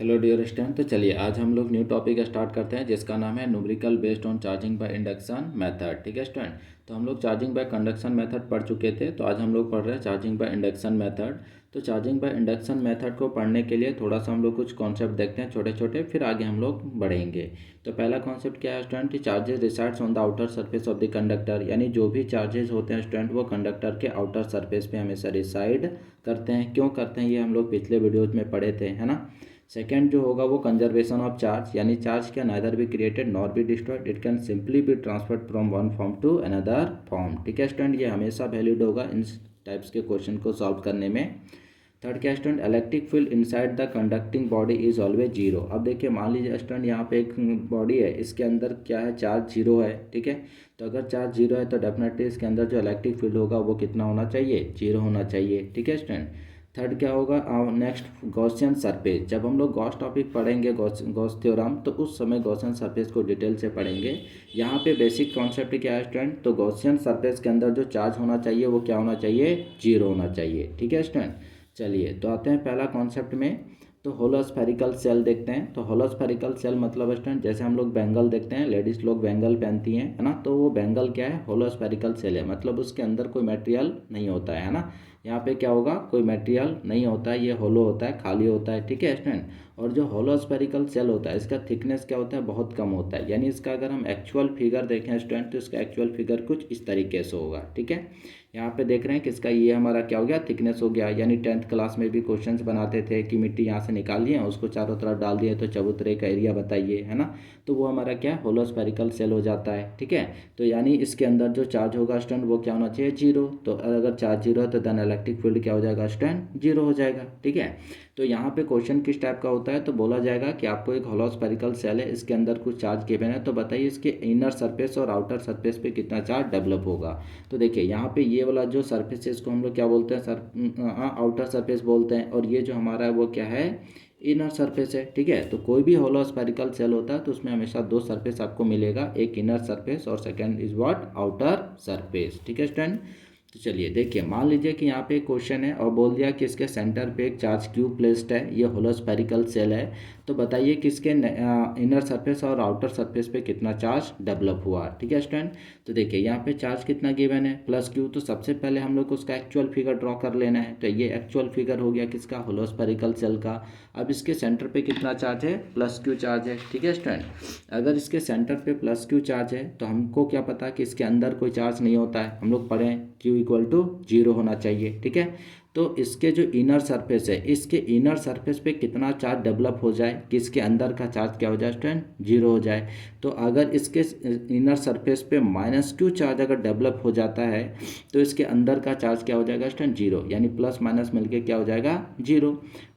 Hello dear student. तो चलिए आज हम लोग न्यू टॉपिक स्टार्ट करते हैं जिसका नाम है numerical based on charging by induction method. ठीक है स्टूडेंट, तो हम लोग चार्जिंग बाय कंडक्शन मेथड पढ़ चुके थे, तो आज हम लोग पढ़ रहे हैं चार्जिंग बाय इंडक्शन मेथड। तो चार्जिंग बाय इंडक्शन मेथड को पढ़ने के लिए थोड़ा सा हम लोग कुछ कॉन्सेप्ट देखते हैं छोटे छोटे, फिर आगे हम लोग बढ़ेंगे। तो पहला कॉन्सेप्ट क्या है स्टूडेंट कि charges resides on the outer surface of the conductor, यानी जो भी चार्जेस होते हैं स्टूडेंट वो कंडक्टर के आउटर सरफेस पे हमेशा रिसाइड करते हैं। क्यों करते हैं ये हम लोग पिछले वीडियोज में पढ़े थे, है ना। सेकेंड जो होगा वो कंजर्वेशन ऑफ चार्ज, यानी charge can neither be created nor be destroyed, it can simply be transferred from one form to another form. ठीक है स्टूडेंट, ये हमेशा वैलिड होगा इन टाइप्स के क्वेश्चन को सॉल्व करने में। थर्ड क्या student, electric field inside the conducting body is always zero. अब देखिए मान लीजिए स्टूडेंट यहाँ पे एक बॉडी है, इसके अंदर क्या है, चार्ज जीरो है। ठीक है, तो अगर चार्ज जीरो है तो डेफिनेटली इसके अंदर जो इलेक्ट्रिक फील्ड होगा वो कितना होना चाहिए, जीरो होना चाहिए। ठीक है स्टूडेंट। थर्ड क्या होगा, नेक्स्ट गॉसियन सरफेस। जब हम लोग गॉस टॉपिक पढ़ेंगे, गॉस थ्योरम, तो उस समय गॉसियन सरफेस को डिटेल से पढ़ेंगे। यहाँ पे बेसिक कॉन्सेप्ट क्या है स्टूडेंट, तो गॉसियन सरफेस के अंदर जो चार्ज होना चाहिए वो क्या होना चाहिए, जीरो होना चाहिए। ठीक है स्टूडेंट। चलिए तो आते हैं पहला कॉन्सेप्ट में। तो होलोस्फेरिकल सेल देखते हैं। तो होलोस्फेरिकल सेल मतलब स्टूडेंट जैसे हम लोग बैंगल देखते हैं, लेडीज लोग बैंगल पहनती हैं, है ना, तो वो बैंगल क्या है, होलोस्फेरिकल सेल है, मतलब उसके अंदर कोई मटेरियल नहीं होता है ना। यहाँ पे क्या होगा, कोई मटेरियल नहीं होता है, ये होलो होता है, खाली होता है। ठीक है स्टूडेंट। और जो होलोस्फेरिकल सेल होता है इसका थिकनेस क्या होता है, बहुत कम होता है, यानी इसका अगर हम एक्चुअल फिगर देखें स्टूडेंट तो इसका एक्चुअल फिगर कुछ इस तरीके से होगा। ठीक है, यहाँ पे देख रहे हैं कि इसका ये हमारा क्या हो गया, थिकनेस हो गया। यानी 10th क्लास में भी क्वेश्चंस बनाते थे कि मिट्टी यहाँ से निकाल लिए, उसको चारों तरफ डाल दिए तो चबूतरे का एरिया बताइए, है ना, तो वो हमारा क्या है, होलोस्फेरिकल सेल हो जाता है। ठीक है, तो यानी इसके अंदर जो चार्ज होगा स्टूडेंट वो क्या होना चाहिए, जीरो। तो अगर चार्ज जीरो है तो देन इलेक्ट्रिक फील्ड क्या हो जाएगा स्टूडेंट, जीरो हो जाएगा। ठीक है, तो यहाँ पे क्वेश्चन किस टाइप का होता है, तो बोला जाएगा कि आपको एक होलोस्फेरिकल सेल है, इसके अंदर कुछ चार्ज गिवन है, तो बताइए इसके इनर सरफेस और आउटर सरफेस पे कितना चार्ज डेवलप होगा। तो देखिए यहाँ पे ये वाला जो सरफेस है इसको हम लोग क्या बोलते हैं, आउटर सरफेस बोलते हैं, और ये जो हमारा है वो क्या है, इनर सरफेस है। ठीक है, तो कोई भी होलोस्फेरिकल सेल होता है तो उसमें हमेशा दो सरफेस आपको मिलेगा, एक इनर सरफेस और second is what, outer surface. ठीक है स्टूडेंट। तो चलिए देखिए, मान लीजिए कि यहाँ पे एक क्वेश्चन है और बोल दिया कि इसके सेंटर पे एक चार्ज क्यूब प्लेस्ड है, ये होलोस्फेरिकल सेल है, तो बताइए कि इसके इनर सरफेस और आउटर सरफेस पे कितना चार्ज डेवलप हुआ। ठीक है स्टूडेंट। तो देखिए यहाँ पे चार्ज कितना गिवन है, प्लस क्यू। तो सबसे पहले हम लोग को उसका एक्चुअल फिगर ड्रॉ कर लेना है, तो ये एक्चुअल फिगर हो गया किसका, होलोस्फेरिकल सेल का। अब इसके सेंटर पे कितना चार्ज है, प्लस क्यू चार्ज है। ठीक है स्टूडेंट, अगर इसके सेंटर पे प्लस क्यू चार्ज है तो हमको क्या पता कि इसके अंदर कोई चार्ज नहीं होता है, हम लोग पढ़ें क्यू इक्वल टू जीरो होना चाहिए। ठीक है, तो इसके जो इनर सरफेस है, इसके इनर सरफेस पे कितना चार्ज डेवलप हो जाए कि इसके अंदर का चार्ज क्या हो जाए स्टूडेंट, जीरो हो जाए। तो अगर इसके इनर सरफेस पे माइनस क्यू चार्ज अगर डेवलप हो जाता है तो इसके अंदर का चार्ज क्या हो जाएगा स्टूडेंट, जीरो, यानी प्लस माइनस मिलके क्या हो जाएगा, जीरो।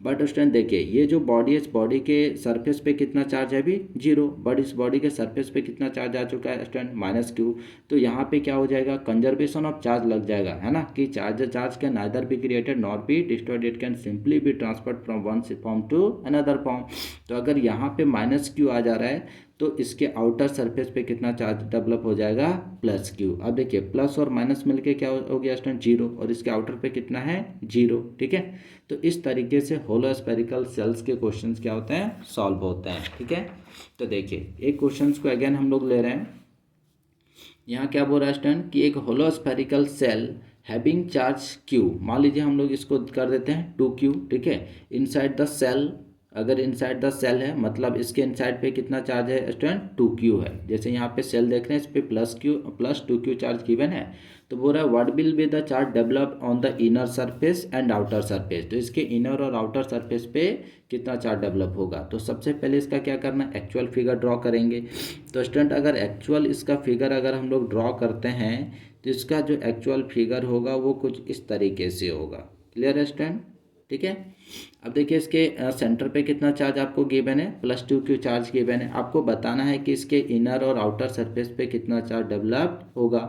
बट स्टूडेंट देखिए ये जो बॉडी है, इस बॉडी के सरफेस पे कितना चार्ज है अभी, जीरो, बट इस बॉडी के सरफेस पे कितना चार्ज आ चुका है स्टूडेंट, माइनस क्यू। तो यहाँ पे क्या हो जाएगा, कंजर्वेशन ऑफ चार्ज लग जाएगा, है ना, कि charge can neither be created nor be destroyed, it can simply be transferred from one form to another form. तो अगर यहाँ पे माइनस क्यू आ जा रहा है तो इसके आउटर सरफेस पे कितना चार्ज डेवलप हो जाएगा, प्लस क्यू। अब देखिए प्लस और माइनस मिलके क्या हो गया स्टूडेंट, जीरो, और इसके आउटर पे कितना है, जीरो। ठीक है, तो इस तरीके से होलोस्फेरिकल सेल्स के क्वेश्चंस क्या होते हैं, सॉल्व होते हैं। ठीक है, तो देखिए एक क्वेश्चंस को अगेन हम लोग ले रहे हैं। यहाँ क्या बोल रहा है स्टूडेंट कि एक होलोस्फेरिकल सेल हैविंग चार्ज क्यू, मान लीजिए हम लोग इसको कर देते हैं टू क्यू। ठीक है, इनसाइड द सेल, अगर इनसाइड द सेल है मतलब इसके इनसाइड पे कितना चार्ज है स्टूडेंट, टू क्यू है। जैसे यहाँ पे सेल देख रहे हैं इस पे plus two Q charge given है, तो बोल रहा है what will be the charge develop on the inner surface and outer surface. तो इसके इनर और आउटर सरफेस पे कितना चार्ज डेवलप होगा। तो सबसे पहले इसका क्या करना है, एक्चुअल फिगर ड्रॉ करेंगे। तो स्टूडेंट अगर एक्चुअल इसका फिगर अगर हम लोग ड्रॉ करते हैं तो इसका जो एक्चुअल फिगर होगा वो कुछ इस तरीके से होगा। क्लियर है स्टूडेंट। ठीक है, अब देखिए इसके सेंटर पे कितना चार्ज आपको गिवन है, plus two Q charge given है। आपको बताना है कि इसके इनर और आउटर सरफेस पे कितना चार्ज डेवलप होगा।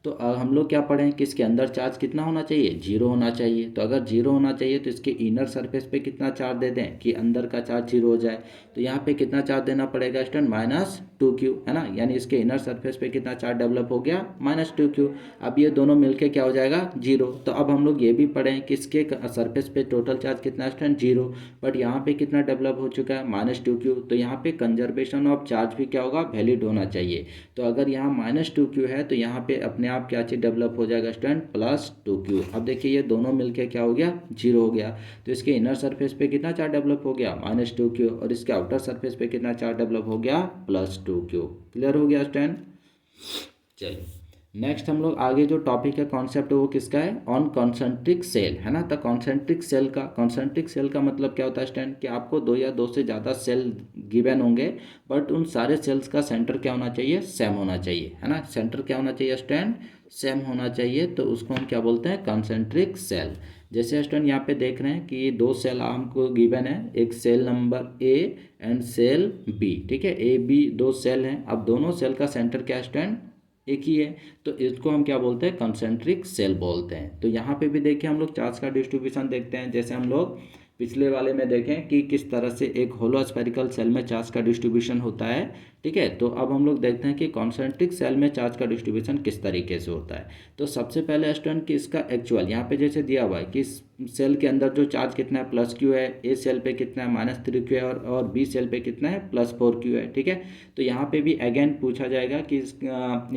तो हम लोग क्या पढ़ें कि इसके अंदर चार्ज कितना होना चाहिए, जीरो होना चाहिए। तो अगर जीरो होना चाहिए तो इसके इनर सरफेस पे कितना चार्ज दे दें कि अंदर का चार्ज जीरो हो जाए। तो यहाँ पे कितना चार्ज देना पड़ेगा स्टूडेंट, -2q, है ना। यानी इसके इनर सरफेस पे कितना चार्ज डेवलप हो गया, -2q। अब ये दोनों मिलके क्या हो जाएगा, जीरो। तो अब हम लोग ये भी पढ़ें कि इसके सरफेस पे टोटल चार्ज कितना है स्टूडेंट, जीरो। बट यहाँ पे कितना डेवलप हो चुका है, -2q। तो यहाँ पे कंजर्वेशन ऑफ चार्ज भी क्या होगा, वैलिड होना चाहिए। तो अगर यहाँ -2q है तो यहाँ पे अपने आप क्या चीज़ डेवलप हो जाएगा स्टूडेंट, +2q। अब देखिए ये दोनों मिलके क्या हो गया, जीरो हो गया। तो इसके इनर सरफेस पे कितना चार्ज डेवलप हो गया, -2q, और इसके आउटर सरफेस पे कितना चार्ज डेवलप हो गया, +2q। क्लियर हो गया स्टूडेंट। चलिए नेक्स्ट हम लोग आगे जो टॉपिक है, कॉन्सेप्ट है, वो किसका है, ऑन कॉन्सेंट्रिक सेल, है ना। तो कॉन्सेंट्रिक सेल का मतलब क्या होता है स्टूडेंट कि आपको दो या दो से ज़्यादा सेल गिवन होंगे, बट उन सारे सेल्स का सेंटर क्या होना चाहिए, सेम होना चाहिए, है ना। सेंटर क्या होना चाहिए स्टूडेंट, सेम होना चाहिए। तो उसको हम क्या बोलते हैं, कॉन्सेंट्रिक सेल। जैसे स्टूडेंट यहाँ पे देख रहे हैं कि दो सेल हमको गिवन है, एक shell number A and shell B, ठीक है। ए बी दो सेल हैं। अब दोनों सेल का सेंटर क्या स्टूडेंट, एक ही है। तो इसको हम क्या बोलते हैं, कंसेंट्रिक सेल बोलते हैं। तो यहाँ पे भी देखिए हम लोग चार्ज का डिस्ट्रीब्यूशन देखते हैं। जैसे हम लोग पिछले वाले में देखें कि किस तरह से एक होलो स्फेरिकल सेल में चार्ज का डिस्ट्रीब्यूशन होता है, ठीक है। तो अब हम लोग देखते हैं कि कॉन्सेंट्रिक सेल में चार्ज का डिस्ट्रीब्यूशन किस तरीके से होता है। तो सबसे पहले स्टूडेंट कि इसका एक्चुअल यहाँ पे जैसे दिया हुआ है कि इस सेल के अंदर जो चार्ज कितना है, +q है। ए सेल पे कितना है, -3q है। और बी सेल पे कितना है, +4q है, ठीक है। तो यहाँ पे भी अगेन पूछा जाएगा कि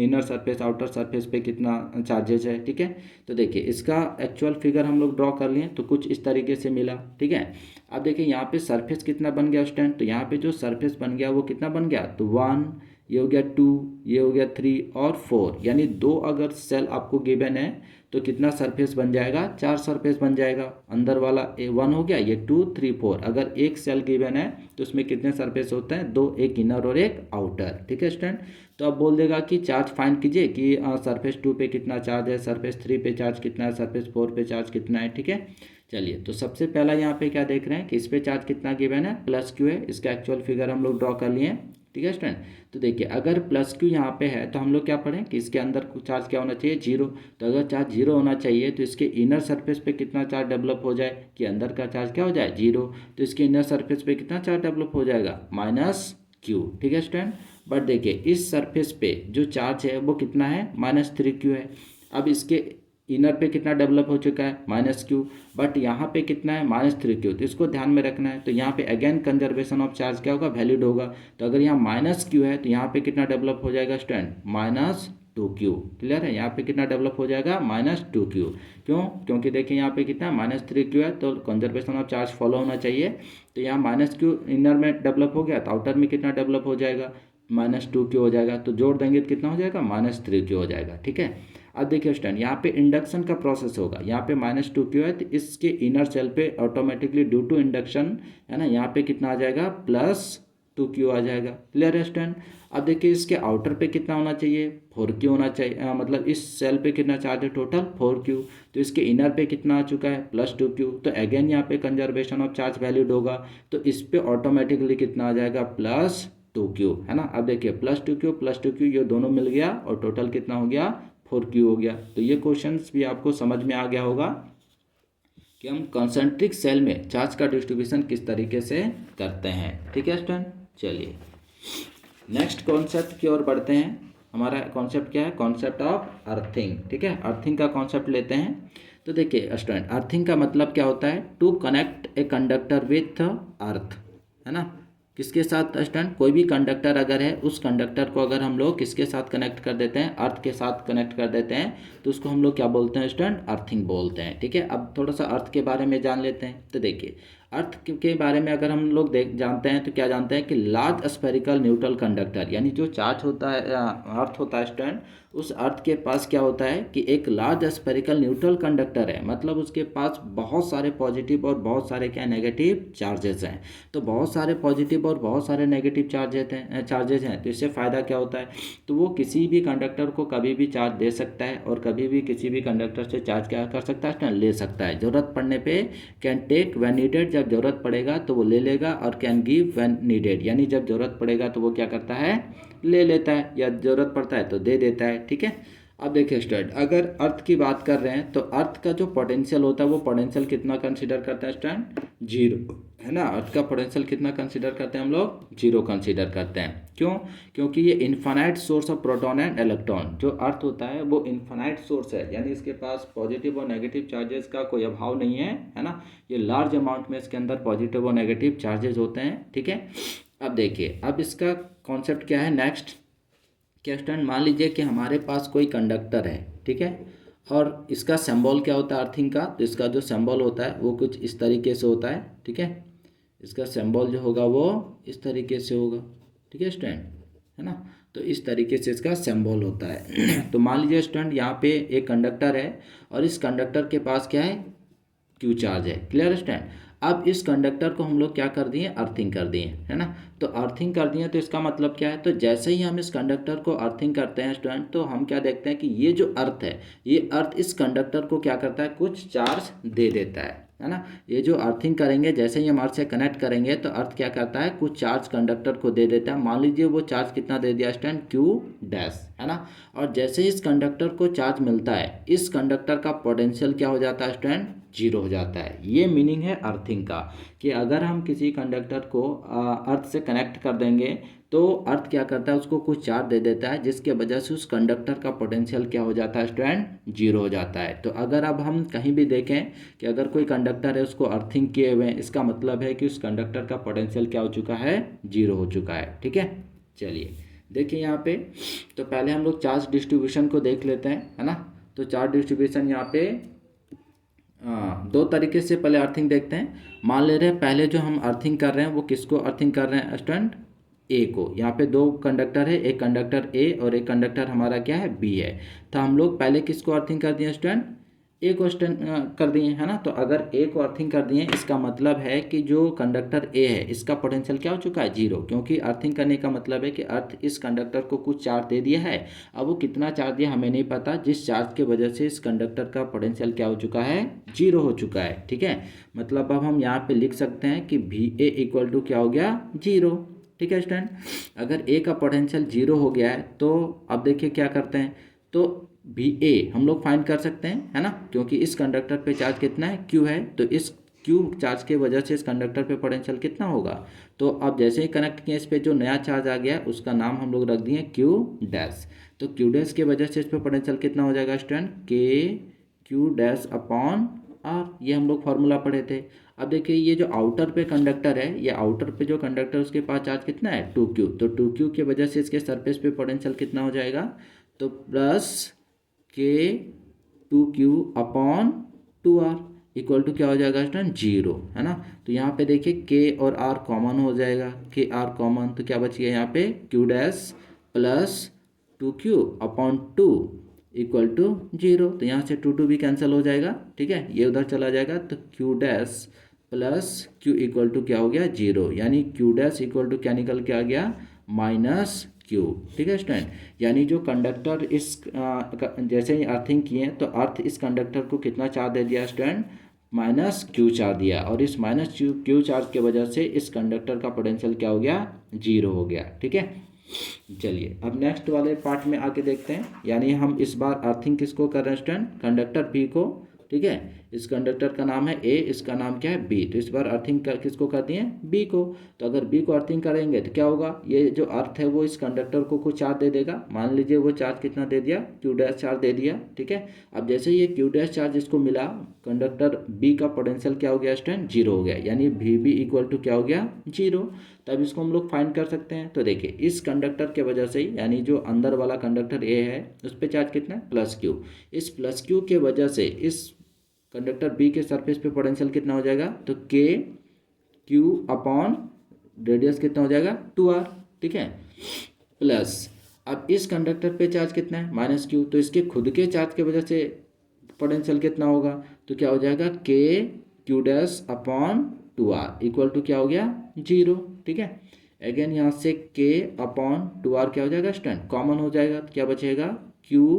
इनर सरफेस आउटर सरफेस पे कितना चार्जेस है, ठीक है। तो देखिए इसका एक्चुअल फिगर हम लोग ड्रॉ कर लिए तो कुछ इस तरीके से मिला, ठीक है। अब देखिए यहाँ पे सरफेस कितना बन गया स्टूडेंट, तो यहाँ पे जो सरफेस बन गया वो कितना बन गया, तो 1, ये हो गया 2, ये हो गया 3 और 4, यानी दो अगर सेल आपको गिवन है तो कितना सरफेस बन जाएगा, 4 सरफेस बन जाएगा। अंदर वाला 1 हो गया, ये 2, 3, 4। अगर एक सेल गिवन है तो उसमें कितने सरफेस होते हैं, दो, एक इनर और एक आउटर, ठीक है स्टूडेंट। तो अब बोल देगा कि चार्ज फाइंड कीजिए कि सरफेस 2 पे कितना चार्ज है, सरफेस 3 पे चार्ज कितना है, सरफेस 4 पे चार्ज कितना है, ठीक है। चलिए तो सबसे पहला यहाँ पे क्या देख रहे हैं कि इस पे चार्ज कितना गिवन है, +q है। इसका एक्चुअल फिगर हम लोग ड्रॉ कर लिए हैं, ठीक है स्टूडेंट। तो देखिए अगर +q यहाँ पे है तो हम लोग क्या पढ़ें कि इसके अंदर चार्ज क्या होना चाहिए, जीरो। तो अगर चार्ज जीरो होना चाहिए तो इसके इनर सरफेस पे कितना चार्ज डेवलप हो जाए कि अंदर का चार्ज क्या हो जाए, जीरो। तो इसके इनर सरफेस पे कितना चार्ज डेवलप हो जाएगा, -q, ठीक है स्टूडेंट। बट देखिए इस सरफेस पे जो चार्ज है वो कितना है, -3q है। अब इसके इनर पे कितना डेवलप हो चुका है, -q। बट यहाँ पे कितना है, -3q। तो इसको ध्यान में रखना है। तो यहाँ पे अगेन कंजर्वेशन ऑफ चार्ज क्या होगा, वैलिड होगा। तो अगर यहाँ -q है तो यहाँ पे कितना डेवलप हो जाएगा स्टूडेंट, -2q। क्लियर है, यहाँ पे कितना डेवलप हो जाएगा, -2q। क्यों, क्योंकि देखिए यहाँ पे कितना -3q है तो कंजर्वेशन ऑफ चार्ज फॉलो होना चाहिए। तो यहाँ -q इनर में डेवलप हो गया तो आउटर में कितना डेवलप हो जाएगा, -2q हो जाएगा। तो जोड़ देंगे तो कितना हो जाएगा, -3q हो जाएगा, ठीक है। अब देखिए स्टूडेंट यहाँ पे इंडक्शन का प्रोसेस होगा। यहाँ पे -2q है तो इसके इनर सेल पे ऑटोमेटिकली ड्यू टू इंडक्शन, है ना, यहाँ पे कितना आ जाएगा, +2q आ जाएगा। क्लियर है स्टूडेंट। अब देखिए इसके आउटर पे कितना होना चाहिए, 4q होना चाहिए। मतलब इस सेल पे कितना चार्ज है, टोटल 4q। तो इसके इनर पे कितना आ चुका है, +2q। तो अगेन यहाँ पे कंजर्वेशन ऑफ चार्ज वैलिड होगा। तो इस पे ऑटोमेटिकली कितना आ जाएगा, +2q, है ना। अब देखिए +2q ये दोनों मिल गया और टोटल कितना हो गया, 4q हो गया। तो ये क्वेश्चंस भी आपको समझ में आ गया होगा कि हम कॉन्सेंट्रिक सेल में चार्ज का डिस्ट्रीब्यूशन किस तरीके से करते हैं, ठीक है स्टूडेंट। चलिए नेक्स्ट कॉन्सेप्ट की ओर बढ़ते हैं। हमारा कॉन्सेप्ट क्या है, कॉन्सेप्ट ऑफ अर्थिंग, ठीक है। अर्थिंग का कॉन्सेप्ट लेते हैं। तो देखिए स्टूडेंट अर्थिंग का मतलब क्या होता है, to connect a conductor with earth, है ना। किसके साथ स्टूडेंट, कोई भी कंडक्टर अगर है उस कंडक्टर को अगर हम लोग किसके साथ कनेक्ट कर देते हैं, अर्थ के साथ कनेक्ट कर देते हैं तो उसको हम लोग क्या बोलते हैं स्टूडेंट, अर्थिंग बोलते हैं, ठीक है। अब थोड़ा सा अर्थ के बारे में जान लेते हैं। तो देखिए अर्थ के बारे में अगर हम लोग जानते हैं तो क्या जानते हैं कि लार्ज स्फेरिकल न्यूट्रल कंडक्टर, यानी जो चार्ज होता है अर्थ होता है स्टूडेंट, उस अर्थ के पास क्या होता है कि एक लार्ज स्फेरिकल न्यूट्रल कंडक्टर है। मतलब उसके पास बहुत सारे पॉजिटिव और बहुत सारे क्या नेगेटिव चार्जेस हैं। तो बहुत सारे पॉजिटिव और बहुत सारे नेगेटिव चार्जेस हैं। तो इससे फ़ायदा क्या होता है, तो वो किसी भी कंडक्टर को कभी भी चार्ज दे सकता है और कभी भी किसी भी कंडक्टर से चार्ज क्या कर सकता है, ले सकता है। ज़रूरत पड़ने पे कैन टेक व्हेन नीडेड, जब ज़रूरत पड़ेगा तो वो ले लेगा, और कैन गिव व्हेन नीडेड, यानी जब ज़रूरत पड़ेगा तो वो क्या करता है, ले लेता है, या ज़रूरत पड़ता है तो दे देता है, ठीक है। अब देखिए स्टूडेंट, अगर अर्थ की बात कर रहे हैं तो अर्थ का जो पोटेंशियल होता है वो पोटेंशियल कितना कंसीडर करते हैं स्टूडेंट? जीरो, है ना। अर्थ का पोटेंशियल कितना कंसीडर करते हैं हम लोग? जीरो कंसीडर करते हैं। क्यों? क्योंकि ये infinite source of proton and electron, जो अर्थ होता है वो इन्फानाइट सोर्स है, यानी इसके पास पॉजिटिव और नेगेटिव चार्जेस का कोई अभाव नहीं है ना। ये लार्ज अमाउंट में इसके अंदर पॉजिटिव और नेगेटिव चार्जेस होते हैं, ठीक है। अब देखिए, अब इसका कॉन्सेप्ट क्या है नेक्स्ट। क्या स्टूडेंट, मान लीजिए कि हमारे पास कोई कंडक्टर है, ठीक है, और इसका सिंबल क्या होता है अर्थिंग का? तो इसका जो सिंबल होता है वो कुछ इस तरीके से होता है, ठीक है। इसका सिंबल जो होगा वो इस तरीके से होगा, ठीक है स्टूडेंट, है ना। तो इस तरीके से इसका सिंबल होता है। तो मान लीजिए स्टूडेंट, यहाँ पे एक कंडक्टर है और इस कंडक्टर के पास क्या है? क्यू चार्ज है। Clear stand? अब इस कंडक्टर को हम लोग क्या कर दिए? अर्थिंग कर दिए, है ना। तो अर्थिंग कर दिए तो इसका मतलब क्या है? तो जैसे ही हम इस कंडक्टर को अर्थिंग करते हैं स्टूडेंट, तो हम क्या देखते हैं कि ये जो अर्थ है, ये अर्थ इस कंडक्टर को क्या करता है? कुछ चार्ज दे देता है ना। ये जो अर्थिंग करेंगे, जैसे ही हम अर्थ से कनेक्ट करेंगे तो अर्थ क्या करता है? कुछ चार्ज कंडक्टर को दे देता है। मान लीजिए वो चार्ज कितना दे दिया स्टूडेंट? क्यू डैश, है ना। और जैसे ही इस कंडक्टर को चार्ज मिलता है, इस कंडक्टर का पोटेंशियल क्या हो जाता है स्टूडेंट? जीरो हो जाता है। ये मीनिंग है अर्थिंग का, कि अगर हम किसी कंडक्टर को अर्थ से कनेक्ट कर देंगे तो अर्थ क्या करता है? उसको कुछ चार्ज दे देता है, जिसके वजह से उस कंडक्टर का पोटेंशियल क्या हो जाता है स्टूडेंट? जीरो हो जाता है। तो अगर अब हम कहीं भी देखें कि अगर कोई कंडक्टर है उसको अर्थिंग किए हुए हैं, इसका मतलब है कि उस कंडक्टर का पोटेंशियल क्या हो चुका है? जीरो हो चुका है, ठीक है। चलिए देखिए यहाँ पे, तो पहले हम लोग चार्ज डिस्ट्रीब्यूशन को देख लेते हैं, है ना। तो चार्ज डिस्ट्रीब्यूशन यहाँ पे दो तरीके से पहले अर्थिंग देखते हैं। मान ले रहे हैं पहले जो हम अर्थिंग कर रहे हैं वो किसको अर्थिंग कर रहे हैं स्टूडेंट? ए को। यहाँ पे दो कंडक्टर है, एक कंडक्टर ए और एक कंडक्टर हमारा क्या है? बी है। तो हम लोग पहले किसको अर्थिंग कर दिए स्टूडेंट? ए को कर दिए, है ना। तो अगर ए को अर्थिंग कर दिए, इसका मतलब है कि जो कंडक्टर ए है इसका पोटेंशियल क्या हो चुका है? जीरो, क्योंकि अर्थिंग करने का मतलब है कि अर्थ इस कंडक्टर को कुछ चार्ज दे दिया है। अब वो कितना चार्ज दिया हमें नहीं पता, जिस चार्ज की वजह से इस कंडक्टर का पोटेंशियल क्या हो चुका है? जीरो हो चुका है, ठीक है। मतलब अब हम यहाँ पे लिख सकते हैं कि वी ए इक्वल टू क्या हो गया? जीरो, ठीक है स्टूडेंट। अगर ए का पोटेंशियल जीरो हो गया है तो अब देखिए क्या करते हैं, तो भी ए हम लोग फाइंड कर सकते हैं, है ना, क्योंकि इस कंडक्टर पे चार्ज कितना है? क्यू है। तो इस क्यू चार्ज की वजह से इस कंडक्टर पे पोटेंशियल कितना होगा? तो अब जैसे ही कनेक्ट किए, इस पे जो नया चार्ज आ गया उसका नाम हम लोग रख दिए क्यू डैश। तो क्यू डैश की वजह से इस पे पोटेंशियल कितना हो जाएगा स्टूडेंट? के क्यू डैश अपॉन आर। ये हम लोग फार्मूला पढ़े थे। अब देखिए ये जो आउटर पे कंडक्टर है, ये आउटर पे जो कंडक्टर उसके पास चार्ज कितना है? Two q. तो टू क्यू की वजह से इसके सरफेस पे पोटेंशियल कितना हो जाएगा? तो plus k two q upon two r equal to क्या हो जाएगा स्टूडेंट? जीरो, है ना। तो यहाँ पे देखिए के और आर कॉमन हो जाएगा, के आर कॉमन, तो क्या बच गया यहाँ पे? Q dash plus two q upon two equal to zero. तो यहाँ से टू टू भी कैंसिल हो जाएगा, ठीक है, ये उधर चला जाएगा। तो q dash plus q equal to क्या हो गया? जीरो, यानी क्यू डैश इक्वल टू क्या निकल के आ गया? माइनस क्यू, ठीक है स्टूडेंट। यानी जो कंडक्टर इस जैसे ही अर्थिंग किए तो अर्थ इस कंडक्टर को कितना चार्ज दे दिया स्टूडेंट? माइनस क्यू चार्ज दिया, और इस माइनस क्यू चार्ज की वजह से इस कंडक्टर का पोटेंशियल क्या हो गया? जीरो हो गया, ठीक है। चलिए अब नेक्स्ट वाले पार्ट में आके देखते हैं, यानी हम इस बार अर्थिंग किसको कर रहे हैं स्टूडेंट? कंडक्टर बी को, ठीक है। इस कंडक्टर का नाम है ए, इसका नाम क्या है? बी। तो इस बार अर्थिंग किसको कर दिए? बी को। तो अगर बी को अर्थिंग करेंगे तो क्या होगा? ये जो अर्थ है वो इस कंडक्टर को कुछ चार्ज दे देगा। मान लीजिए वो चार्ज कितना दे दिया? क्यू डैश चार्ज दे दिया, ठीक है। अब जैसे ये क्यू डैश चार्ज इसको मिला, कंडक्टर बी का पोटेंशियल क्या हो गया स्टूडेंट? जीरो हो गया, यानी वी बी इक्वल टू क्या हो गया? जीरो। तब इसको हम लोग फाइंड कर सकते हैं। तो देखिए इस कंडक्टर के वजह से, यानी जो अंदर वाला कंडक्टर ए है उस पर चार्ज कितना है? Plus Q. इस प्लस क्यू के वजह से इस कंडक्टर बी के सरफेस पे पोटेंशियल कितना हो जाएगा? तो के क्यू अपॉन रेडियस कितना हो जाएगा? टू आर, ठीक है, प्लस अब इस कंडक्टर पे चार्ज कितना है? Minus Q. तो इसके खुद के चार्ज की वजह से पोटेंशियल कितना होगा? तो क्या हो जाएगा? K q dash upon two r equal to क्या हो गया? जीरो, ठीक है। अगेन यहाँ से के अपॉन टू आर क्या हो जाएगा स्टूडेंट? कॉमन हो जाएगा, तो क्या बचेगा? Q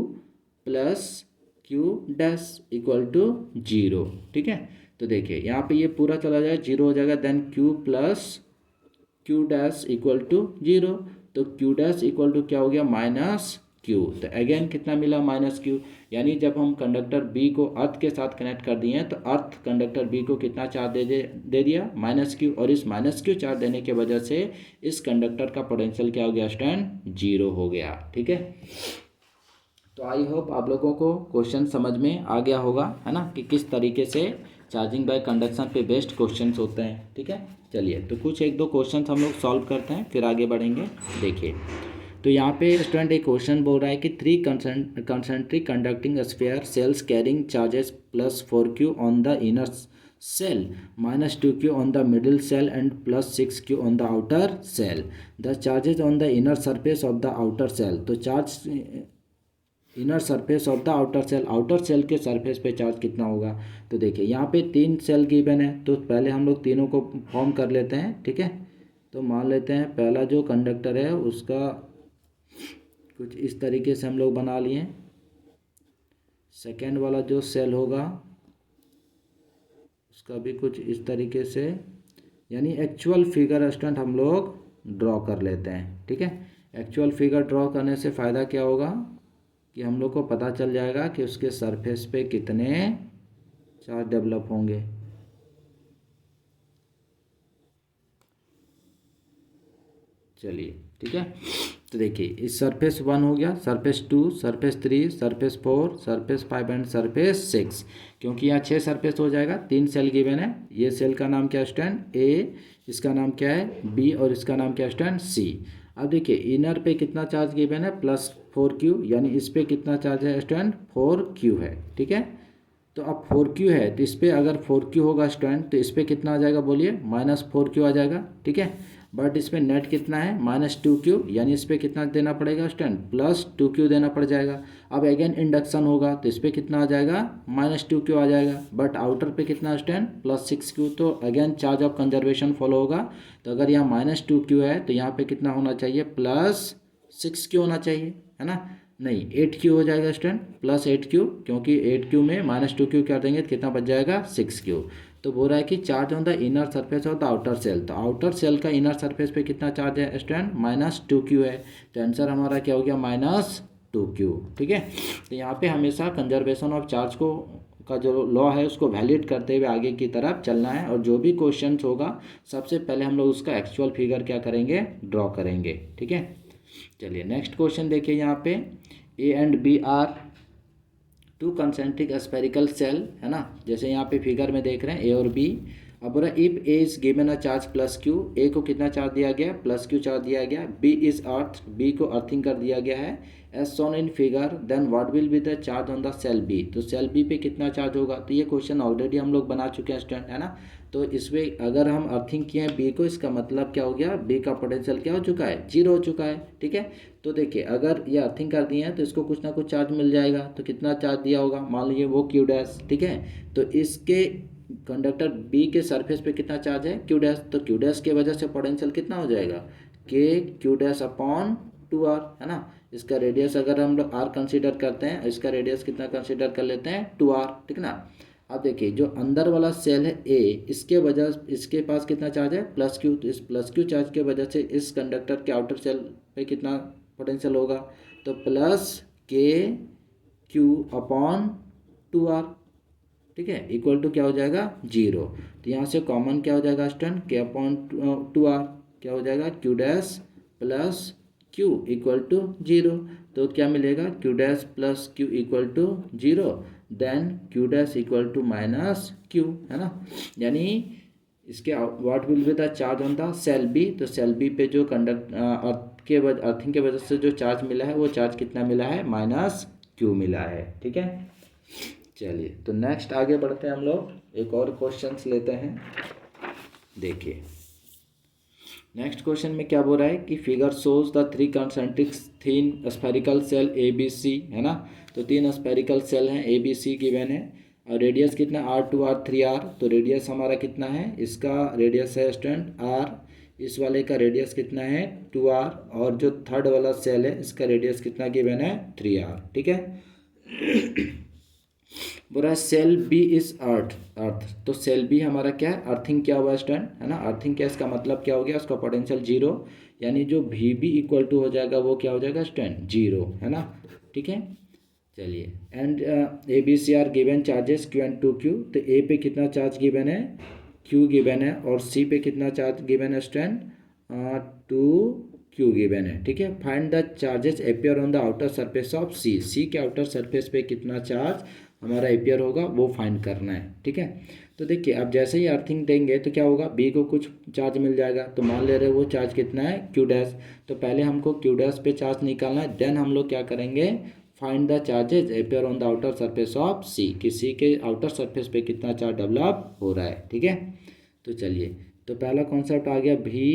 plus q dash equal to zero, ठीक है। तो देखिए यहाँ पे ये पूरा चला जाएगा, जीरो हो जाएगा, then q plus q dash equal to zero. तो क्यू डैश इक्वल टू क्या हो गया? Minus Q. तो अगेन कितना मिला माइनस क्यू, यानी जब हम कंडक्टर बी को अर्थ के साथ कनेक्ट कर दिए हैं तो अर्थ कंडक्टर बी को कितना चार्ज दे दिया माइनस क्यू, और इस माइनस क्यू चार्ज देने की वजह से इस कंडक्टर का पोटेंशियल क्या हो गया स्टूडेंट, जीरो हो गया। ठीक है, तो आई होप आप लोगों को क्वेश्चन समझ में आ गया होगा, है ना, कि किस तरीके से चार्जिंग बाय कंडक्शन पे बेस्ड क्वेश्चंस होते हैं। ठीक है, चलिए तो कुछ एक दो क्वेश्चंस हम लोग सॉल्व करते हैं फिर आगे बढ़ेंगे। देखिए, तो यहाँ पे स्टूडेंट एक क्वेश्चन बोल रहा है कि 3 concentric conducting sphere shells carrying charges +4q on the inner shell, -2q on the middle shell and +6q on the outer shell. The charges on the inner surface of the outer shell, तो charge inner surface of the outer shell के surface पे charge कितना होगा। तो देखिए यहाँ पे 3 cell given है, तो पहले हम लोग तीनों को फॉर्म कर लेते हैं। ठीक है, तो मान लेते हैं पहला जो कंडक्टर है उसका कुछ इस तरीके से हम लोग बना लिए। सेकेंड वाला जो सेल होगा उसका भी कुछ इस तरीके से, यानी एक्चुअल फिगर स्टूडेंट हम लोग ड्रॉ कर लेते हैं। ठीक है, एक्चुअल फिगर ड्रॉ करने से फ़ायदा क्या होगा कि हम लोग को पता चल जाएगा कि उसके सरफेस पे कितने चार्ज डेवलप होंगे। चलिए ठीक है, तो देखिए इस सरफेस 1 हो गया, surface 2, surface 3, surface 4, surface 5 and surface 6। क्योंकि यहाँ 6 सरफेस हो जाएगा, 3 सेल गिवन है। ये सेल का नाम क्या स्टूडेंट, ए, इसका नाम क्या है बी, और इसका नाम क्या स्टूडेंट सी। अब देखिए इनर पे कितना चार्ज गिवन है +4q, यानी इस पे कितना चार्ज है स्टूडेंट 4q है। ठीक है, तो अब 4q है तो इस पर अगर 4q होगा स्टूडेंट तो इस पर कितना आ जाएगा बोलिए, -4q आ जाएगा। ठीक है, बट इस पर नेट कितना है -2q, यानी इस पर कितना देना पड़ेगा स्टूडेंट +2q देना पड़ जाएगा। अब अगेन इंडक्शन होगा तो इस पर कितना आ जाएगा -2q आ जाएगा, बट आउटर पे कितना स्टूडेंट +6q, तो again charge of conservation follow होगा। तो अगर यहाँ -2q है तो यहाँ पे कितना होना चाहिए +6q होना चाहिए, है ना, नहीं 8q हो जाएगा स्टूडेंट, +8q, क्योंकि 8q में -2q कर देंगे तो कितना बच जाएगा 6q। तो बोल रहा है कि charge on the inner surface of the outer shell, तो आउटर सेल का इनर सरफेस पे कितना चार्ज है स्टूडेंट -2q है। तो आंसर हमारा क्या हो गया -2q। ठीक है, तो यहाँ पे हमेशा कंजर्वेशन ऑफ चार्ज को का जो लॉ है उसको वैलिड करते हुए आगे की तरफ चलना है, और जो भी क्वेश्चन होगा सबसे पहले हम लोग उसका एक्चुअल फिगर क्या करेंगे, ड्रॉ करेंगे। ठीक है, चलिए नेक्स्ट क्वेश्चन देखिए, यहाँ पे A and B are 2 concentric spherical shell, है ना, जैसे यहाँ पे फिगर में देख रहे हैं ए और बी। अब बोला if A is given a charge +q, A को कितना चार्ज दिया गया +q चार्ज दिया गया, बी इज अर्थ, बी को अर्थिंग कर दिया गया है as shown in figure, then what will be the charge on the cell B, तो सेल बी पे कितना चार्ज होगा। तो ये क्वेश्चन ऑलरेडी हम लोग बना चुके हैं स्टूडेंट, है ना, तो इसमें अगर हम अर्थिंग किए हैं बी को, इसका मतलब क्या हो गया, बी का पोटेंशियल क्या हो चुका है, 0 हो चुका है। ठीक है, तो देखिए अगर ये अर्थिंग कर दिए हैं तो इसको कुछ ना कुछ चार्ज मिल जाएगा, तो कितना चार्ज दिया होगा, मान लीजिए वो q डैश। ठीक है, तो इसके कंडक्टर बी के सरफेस पे कितना चार्ज है q डैश, तो q डैश की वजह से पोटेंशियल कितना हो जाएगा k q dash upon 2r, है ना। इसका रेडियस अगर हम लोग r कंसीडर करते हैं, इसका रेडियस कितना कंसीडर कर लेते हैं 2r। ठीक ना, अब देखिए जो अंदर वाला सेल है ए, इसके पास कितना चार्ज है +q, तो इस +q चार्ज के वजह से इस कंडक्टर के आउटर सेल पे कितना पोटेंशियल होगा, तो +k/q/2r। ठीक है, इक्वल टू क्या हो जाएगा 0। तो यहाँ से कॉमन क्या हो जाएगा स्टूडेंट k/2r, क्या हो जाएगा q dash plus q equal to 0। तो क्या मिलेगा q dash plus q equal to 0, then q dash equal to -q, है ना, यानी इसके what will be the charge on the cell B, तो सेल बी पे जो अर्थिंग के वजह से जो चार्ज मिला है वो चार्ज कितना मिला है -q मिला है। ठीक है, चलिए तो नेक्स्ट आगे बढ़ते हैं हम लोग, एक और क्वेश्चन लेते हैं। देखिए नेक्स्ट क्वेश्चन में क्या बोल रहा है कि figure shows the 3 concentric thin spherical shell A B C, है ना, तो 3 स्फेरिकल सेल हैं ए बी सी गिवन है, और रेडियस कितना R2 R3R, तो रेडियस हमारा कितना है, इसका रेडियस है स्टूडेंट R, इस वाले का रेडियस कितना है 2R, और जो थर्ड वाला सेल है इसका रेडियस कितना गिवन है 3R। ठीक है, बोल रहा है सेल बी इज अर्थ, अर्थ तो सेल बी हमारा क्या है, अर्थिंग क्या हुआ स्टूडेंट, है ना। अर्थिंग क्या, इसका मतलब क्या हो गया, उसका पोटेंशियल जीरो, यानी जो वी बी इक्वल टू हो जाएगा वो क्या हो जाएगा स्टूडेंट, जीरो, है ना। ठीक है, चलिए। And A B C are given charges q and two q, तो ए पे कितना चार्ज गिवन है, क्यू गिवन है, और सी पे कितना चार्ज गिवन है स्टूडेंट, टू क्यू गिवन है। ठीक है, find the charges appear on the outer surface of C, C के आउटर सरफेस पे कितना चार्ज हमारा अपियर होगा वो फाइंड करना है। ठीक है, तो देखिए अब जैसे ही अर्थिंग देंगे तो क्या होगा, बी को कुछ चार्ज मिल जाएगा, तो मान ले रहे वो चार्ज कितना है, क्यू डैश, तो पहले हमको क्यू डैश पे चार्ज निकालना है, देन हम लोग क्या करेंगे, find the charges appear on the outer surface of C, कि सी के आउटर सरफेस पे कितना चार्ज डेवलप हो रहा है। ठीक है, तो चलिए, तो पहला कॉन्सेप्ट आ गया भी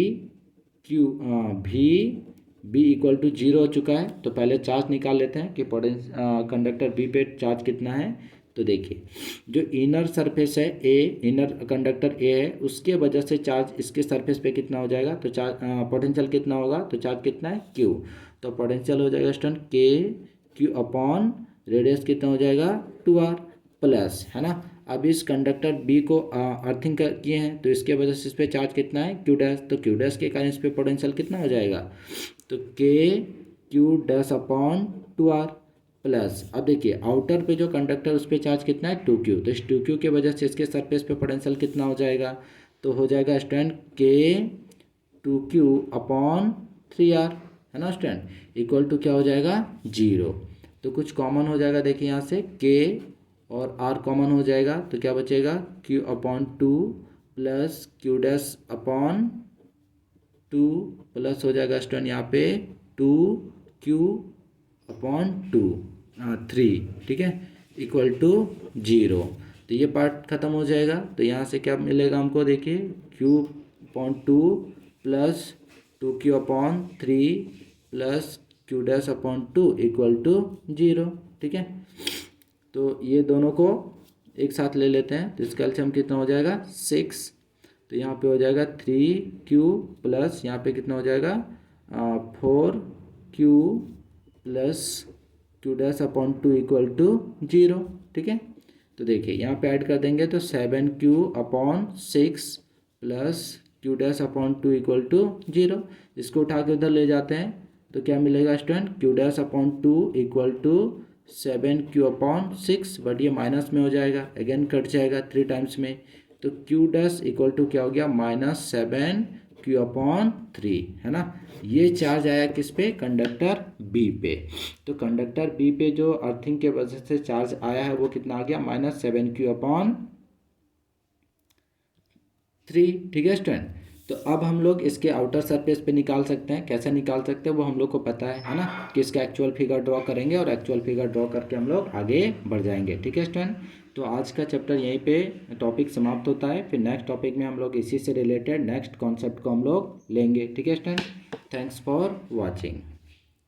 क्यू, भी बी इक्वल टू जीरो हो चुका है, तो पहले चार्ज निकाल लेते हैं कि कंडक्टर बी पे चार्ज कितना है। तो देखिए जो इनर सरफेस है ए, इनर कंडक्टर ए है, उसके वजह से चार्ज इसके सरफेस पे कितना हो जाएगा, तो चार्ज पोटेंशियल कितना होगा, तो चार्ज कितना है क्यू, तो पोटेंशियल हो जाएगा स्टूडेंट के क्यू अपॉन रेडियस कितना हो जाएगा 2r प्लस, है ना। अब इस कंडक्टर बी को अर्थिंग किए हैं, तो इसके वजह से इस पर चार्ज कितना है क्यू डैश, तो क्यू डैश के कारण इस पर पोटेंशियल कितना हो जाएगा, तो के q dash upon 2r plus, अब देखिए आउटर पे जो कंडक्टर उस पर चार्ज कितना है 2q, तो इस 2q के वजह से इसके सरफेस पे पोटेंशियल कितना हो जाएगा, तो हो जाएगा स्टूडेंट के 2q अपॉन 3r, है ना स्टूडेंट, इक्वल टू क्या हो जाएगा जीरो। तो कुछ कॉमन हो जाएगा, देखिए यहाँ से के और r कॉमन हो जाएगा, तो क्या बचेगा q upon 2 plus q dash upon 2 plus हो जाएगा स्टूडेंट यहाँ पे 2q अपॉन 3, ठीक है, इक्वल टू जीरो। तो ये पार्ट खत्म हो जाएगा, तो यहाँ से क्या मिलेगा हमको, देखिए q upon 2 plus 2q upon 3 plus q dash upon 2 equal to zero. ठीक है, तो ये दोनों को एक साथ ले लेते हैं, तो इसका एलसीएम कितना हो जाएगा 6, तो यहाँ पे हो जाएगा 3q प्लस यहाँ पे कितना हो जाएगा 4q plus q dash upon 2 equal to zero. ठीक है, तो देखिए यहाँ पे ऐड कर देंगे तो 7q upon 6 plus q dash upon 2 equal to zero, इसको उठा के उधर ले जाते हैं तो क्या मिलेगा student, q dash upon 2 equal to 7q upon 6, but ये माइनस में हो जाएगा, अगेन कट जाएगा 3 टाइम्स में, तो q डैश इक्वल टू क्या हो गया -7q अपॉन 3, है ना। ये चार्ज आया किस पे, कंडक्टर बी पे, तो कंडक्टर बी पे जो अर्थिंग के वजह से चार्ज आया है वो कितना आ गया -7q अपॉन 3। ठीक है स्टूडेंट, तो अब हम लोग इसके आउटर सरफेस पे निकाल सकते हैं, कैसे निकाल सकते हैं वो हम लोग को पता है ना, कि इसका एक्चुअल फिगर ड्रॉ करेंगे और एक्चुअल फिगर ड्रॉ करके हम लोग आगे बढ़ जाएंगे। ठीक है स्टूडेंट, तो आज का चैप्टर यहीं पे टॉपिक समाप्त होता है, फिर नेक्स्ट टॉपिक में हम लोग इसी से रिलेटेड नेक्स्ट कॉन्सेप्ट को हम लोग लेंगे। ठीक है स्टूडेंट, थैंक्स फॉर वॉचिंग।